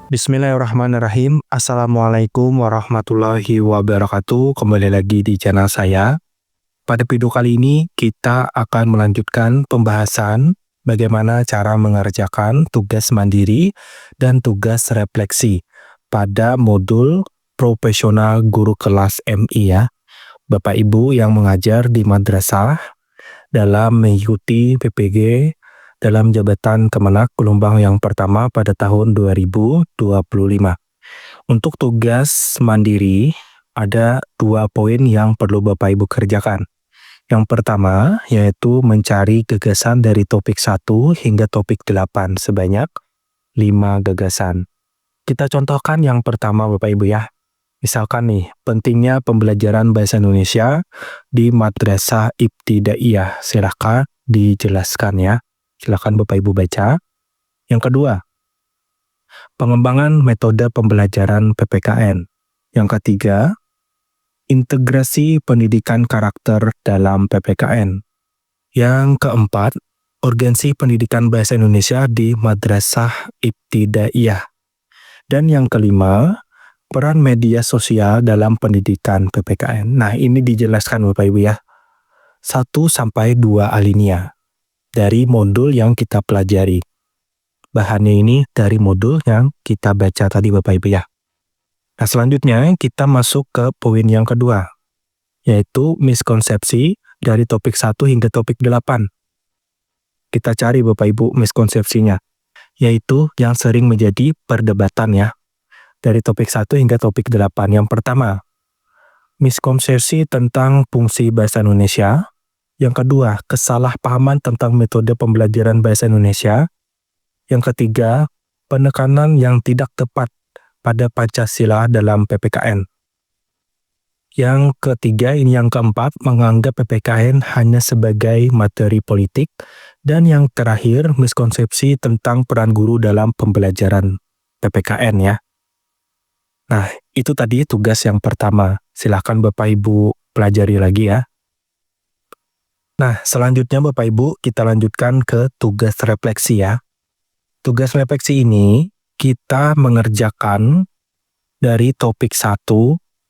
Bismillahirrahmanirrahim. Assalamualaikum warahmatullahi wabarakatuh. Kembali lagi di channel saya. Pada video kali ini kita akan melanjutkan pembahasan bagaimana cara mengerjakan tugas mandiri dan tugas refleksi pada modul profesional guru kelas MI ya. Bapak Ibu yang mengajar di madrasah dalam mengikuti PPG dalam jabatan Kemenak gelombang yang pertama pada tahun 2025. Untuk tugas mandiri, ada 2 poin yang perlu Bapak Ibu kerjakan. Yang pertama, yaitu mencari gagasan dari topik 1 hingga topik 8 sebanyak 5 gagasan. Kita contohkan yang pertama Bapak Ibu ya. Misalkan nih, pentingnya pembelajaran bahasa Indonesia di Madrasah Ibtidaiyah. Silahkan dijelaskan ya. Silakan Bapak Ibu baca. Yang kedua, pengembangan metode pembelajaran PPKN. Yang ketiga, integrasi pendidikan karakter dalam PPKN. Yang keempat, urgensi pendidikan bahasa Indonesia di Madrasah Ibtidaiyah. Dan yang kelima, peran media sosial dalam pendidikan PPKN. Nah, ini dijelaskan Bapak Ibu ya. 1-2 alinea dari modul yang kita pelajari. Bahannya ini dari modul yang kita baca tadi Bapak Ibu ya. Nah, selanjutnya kita masuk ke poin yang kedua, yaitu miskonsepsi dari topik 1 hingga topik 8. Kita cari Bapak Ibu miskonsepsinya, yaitu yang sering menjadi perdebatan ya. Dari topik 1 hingga topik 8. Yang pertama, miskonsepsi tentang fungsi bahasa Indonesia. Yang kedua, kesalahpahaman tentang metode pembelajaran bahasa Indonesia. Yang ketiga, penekanan yang tidak tepat pada Pancasila dalam PPKN. Yang ketiga, ini yang keempat, menganggap PPKN hanya sebagai materi politik. Dan yang terakhir, miskonsepsi tentang peran guru dalam pembelajaran PPKN ya. Nah, itu tadi tugas yang pertama. Silakan Bapak Ibu pelajari lagi ya. Nah, selanjutnya Bapak Ibu kita lanjutkan ke tugas refleksi ya. Tugas refleksi ini kita mengerjakan dari topik 1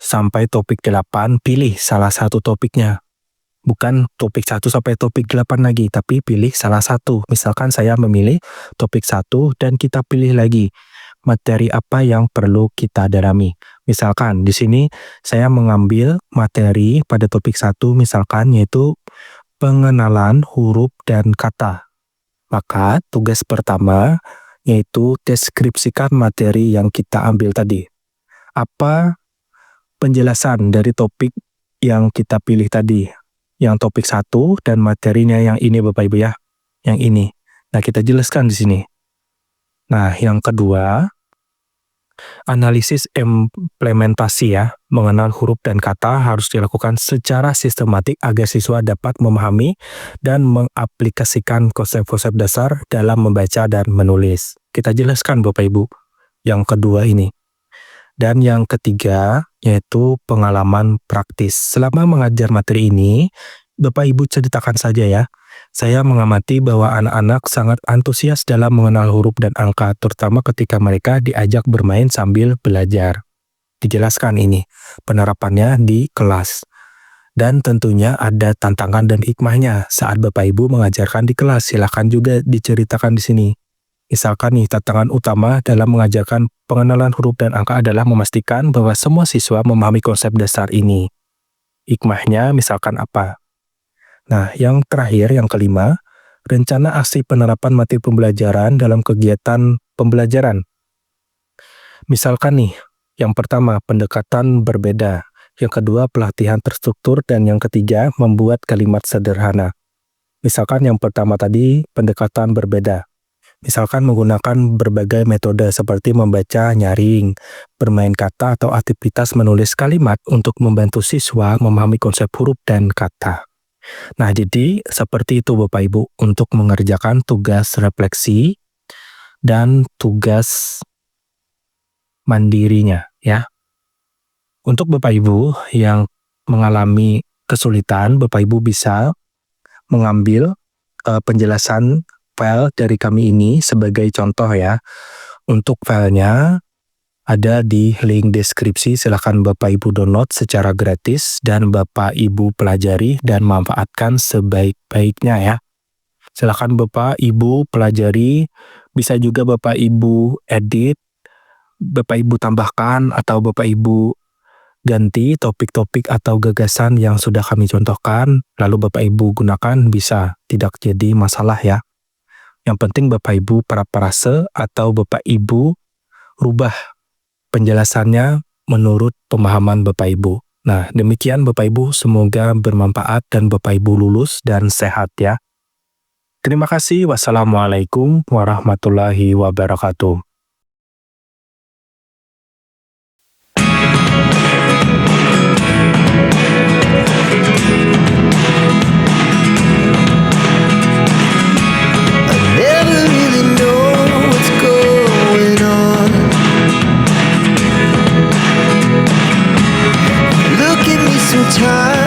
sampai topik 8, pilih salah satu topiknya. Bukan topik 1 sampai topik 8 lagi, tapi pilih salah satu. Misalkan saya memilih topik 1 dan kita pilih lagi materi apa yang perlu kita dalami. Misalkan di sini saya mengambil materi pada topik 1 misalkan yaitu pengenalan huruf dan kata. Maka tugas pertama yaitu deskripsikan materi yang kita ambil tadi. Apa penjelasan dari topik yang kita pilih tadi? Yang topik 1 dan materinya yang ini Bapak Ibu ya. Yang ini. Nah, kita jelaskan di sini. Nah, yang kedua, analisis implementasi ya, mengenal huruf dan kata harus dilakukan secara sistematik agar siswa dapat memahami dan mengaplikasikan konsep-konsep dasar dalam membaca dan menulis. Kita jelaskan Bapak Ibu yang kedua ini. Dan yang ketiga yaitu pengalaman praktis. Selama mengajar materi ini, Bapak Ibu ceritakan saja ya. Saya mengamati bahwa anak-anak sangat antusias dalam mengenal huruf dan angka, terutama ketika mereka diajak bermain sambil belajar. Dijelaskan ini penerapannya di kelas. Dan tentunya ada tantangan dan hikmahnya saat Bapak Ibu mengajarkan di kelas. Silakan juga diceritakan di sini. Misalkan nih, tantangan utama dalam mengajarkan pengenalan huruf dan angka adalah memastikan bahwa semua siswa memahami konsep dasar ini. Hikmahnya misalkan apa? Nah, yang terakhir, yang kelima, rencana aksi penerapan materi pembelajaran dalam kegiatan pembelajaran. Misalkan nih, yang pertama, pendekatan berbeda. Yang kedua, pelatihan terstruktur. Dan yang ketiga, membuat kalimat sederhana. Misalkan yang pertama tadi, pendekatan berbeda. Misalkan menggunakan berbagai metode seperti membaca nyaring, bermain kata, atau aktivitas menulis kalimat untuk membantu siswa memahami konsep huruf dan kata. Nah, jadi seperti itu Bapak Ibu untuk mengerjakan tugas refleksi dan tugas mandirinya ya. Untuk Bapak Ibu yang mengalami kesulitan, Bapak Ibu bisa mengambil penjelasan file dari kami ini sebagai contoh ya. Untuk filenya ada di link deskripsi. Silahkan Bapak Ibu download secara gratis dan Bapak Ibu pelajari dan manfaatkan sebaik-baiknya ya. Silahkan Bapak Ibu pelajari, bisa juga Bapak Ibu edit, Bapak Ibu tambahkan atau Bapak Ibu ganti topik-topik atau gagasan yang sudah kami contohkan, lalu Bapak Ibu gunakan, bisa, tidak jadi masalah ya. Yang penting Bapak Ibu parafrase atau Bapak Ibu rubah penjelasannya menurut pemahaman Bapak Ibu. Nah, demikian Bapak Ibu, semoga bermanfaat dan Bapak Ibu lulus dan sehat ya. Terima kasih. Wassalamualaikum warahmatullahi wabarakatuh. Time